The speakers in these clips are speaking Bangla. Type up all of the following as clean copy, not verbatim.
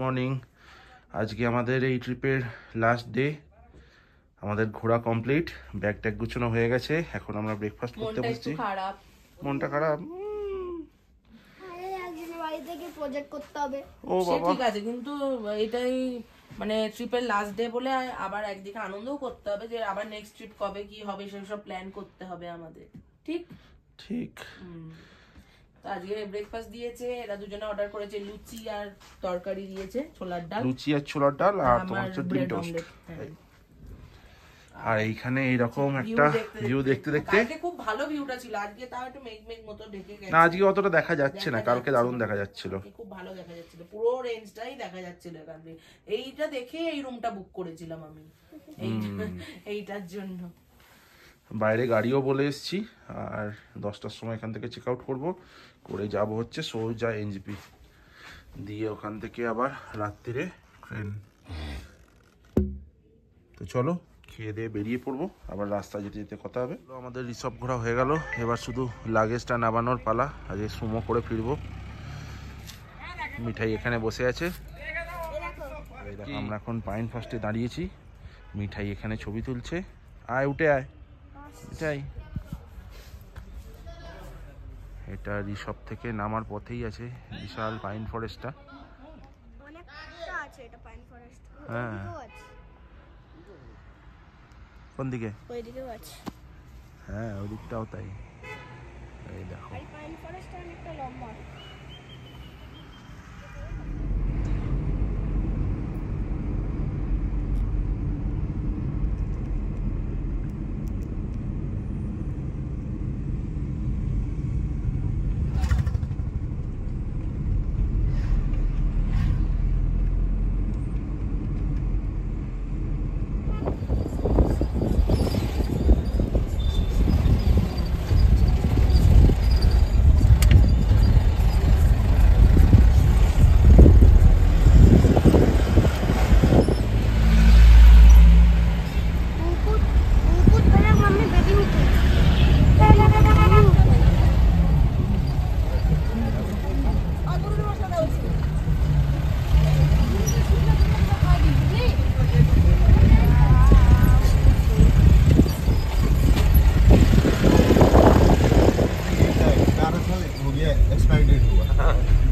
মর্নিং। আজকে আমাদের এই ট্রিপের লাস্ট ডে। আমাদের ঘোরা কমপ্লিট, ব্যাগ ট্যাগ গুছানো হয়ে গেছে। এখন আমরা ব্রেকফাস্ট করতে বসছি। মনটা খারাপ। ও বাবা, ঠিক আছে, কিন্তু এটাই মানে ট্রিপের লাস্ট ডে বলে আবার একদিকে আনন্দও করতে হবে যে আবার নেক্সট ট্রিপ কবে কি হবে সেসব প্ল্যান করতে হবে আমাদের। ঠিক ঠিক। তো আজকে ব্রেকফাস্ট দিয়েছে, এরা দুজনে অর্ডার করেছে লুচি আর তরকারি দিয়েছে, ছোলার ডাল, লুচি আর ছোলার ডাল আর তোমার হচ্ছে ডিম টোস্ট। আর এইখানে এইরকম একটা ভিউ দেখতে দেখতে, কালকে খুব ভালো ভিউটা ছিল, আজকে তাও একটু মেঘ মতো ঢেকে গেছে। না আজকে অতটা দেখা যাচ্ছে না, কালকে দারুণ দেখা যাচ্ছিল, খুব ভালো দেখা যাচ্ছিল, পুরো রেঞ্জটাই দেখা যাচ্ছিল এখান থেকে। এইটা দেখে এই রুমটা বুক করেছিলাম আমি এইটার জন্য। বাইরে গাড়িও বলে এসেছি, আর 10টার সময় এখান থেকে চেক আউট করবো, করে যাব হচ্ছে সোজা এনজিপি, দিয়ে ওখান থেকে আবার রাত্রিরে ট্রেন। তো চলো খেয়ে দিয়ে বেরিয়ে পড়বো, আবার রাস্তা যেতে যেতে কথা হবে। আমাদের রিসর্ট ঘোরা হয়ে গেল, এবার শুধু লাগেজটা নামানোর পালা। আজকে সুমো করে ফিরবো। মিঠাই এখানে বসে আছে, আমরা এখন পাইন ফার্স্টে দাঁড়িয়েছি। মিঠাই এখানে ছবি তুলছে। আয় উঠে আয় মিঠাই। এটা রিসর্ট থেকে নামার পথেই আছে বিশাল পাইন ফরেস্টটা। হ্যাঁ, কোন দিকে? ওইদিকেও আছে। হ্যাঁ ওই দিকটাও তাই। এই দেখো পাইন ফরেস্টটা অনেকটা লম্বা।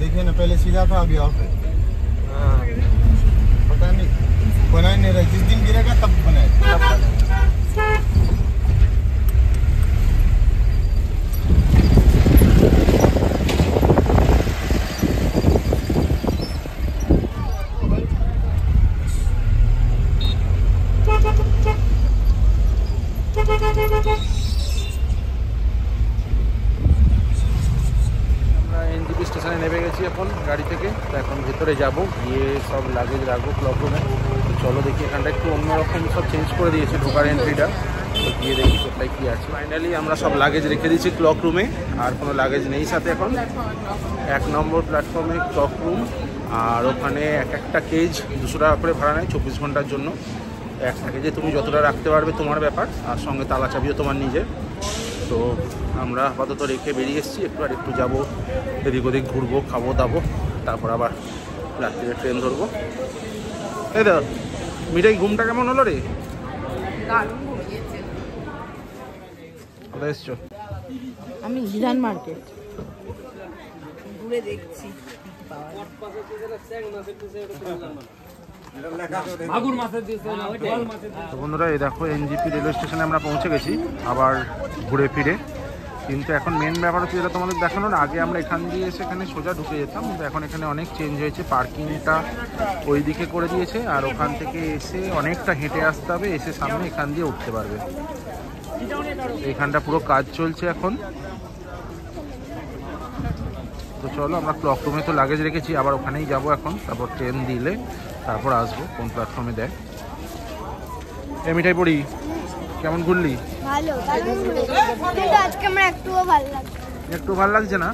देखिए ना, पहले सीधा था अभी ऑफ है। पता नहीं बना नहीं रहा, जिस दिन गिरेगा तब बनाएगा। এনজিপি স্টেশনে নেমে গেছি এখন গাড়ি থেকে। তো এখন ভেতরে যাব, গিয়ে সব লাগেজ রাখবো ক্লক রুমে। তো চলো দেখি, এখানটা একটু অন্যরকম সব চেঞ্জ করে দিয়েছে ঢোকার এন্ট্রিটা। তো গিয়ে দেখি কোথায় কী আছে। ফাইনালি আমরা সব লাগেজ রেখে দিয়েছি ক্লক রুমে, আর কোনো লাগেজ নেই সাথে। এখন 1 নম্বর প্ল্যাটফর্মে ক্লক রুম, আর ওখানে এক একটা কেজ 200 টাকা করে ভাড়া নেয় 24 ঘন্টার জন্য। একটা কেজে তুমি যতটা রাখতে পারবে তোমার ব্যাপার, আর সঙ্গে তালা চাবিও তোমার নিজের। তো আমরা আপাতত রেখে বেরিয়ে এসেছি, একটু যাবো এদিক ওদিক, ঘুরবো, খাবো দাবো, তারপর আবার রাত্রিরে ট্রেন ধরবো। এই দাদা মিঠাই, ঘুমটা কেমন হলো রে? কোথায় এসছো? আমি বিধান মার্কেট ঘুরে দেখছি। তো বন্ধুরা এই দেখো এনজিপি রেলওয়ে স্টেশনে আমরা পৌঁছে গেছি আবার ঘুরে ফিরে। কিন্তু এখন মেন ব্যাপার হচ্ছে যেটা তোমাদের দেখানোর, আগে আমরা এখান দিয়ে এসে এখানে সোজা ঢুকে যেতাম, কিন্তু এখন এখানে অনেক চেঞ্জ হয়েছে। পার্কিংটা ওই দিকে করে দিয়েছে, আর ওখান থেকে এসে অনেকটা হেঁটে আসতে হবে, এসে সামনে এখান দিয়ে উঠতে পারবে। এখানটা পুরো কাজ চলছে এখন। তো চলো আমরা ক্লক রুমে তো লাগেজ রেখেছি, আবার ওখানেই যাব এখন। তারপর ট্রেন দিলে তারপর আসবো কোন প্ল্যাটফর্মে দেয়। এই মিঠাই পড়ি, কেমন ঘুরলি? ভালো, কিন্তু আজকে আমার একটুও ভালো লাগছে। একটু ভালো লাগছে না?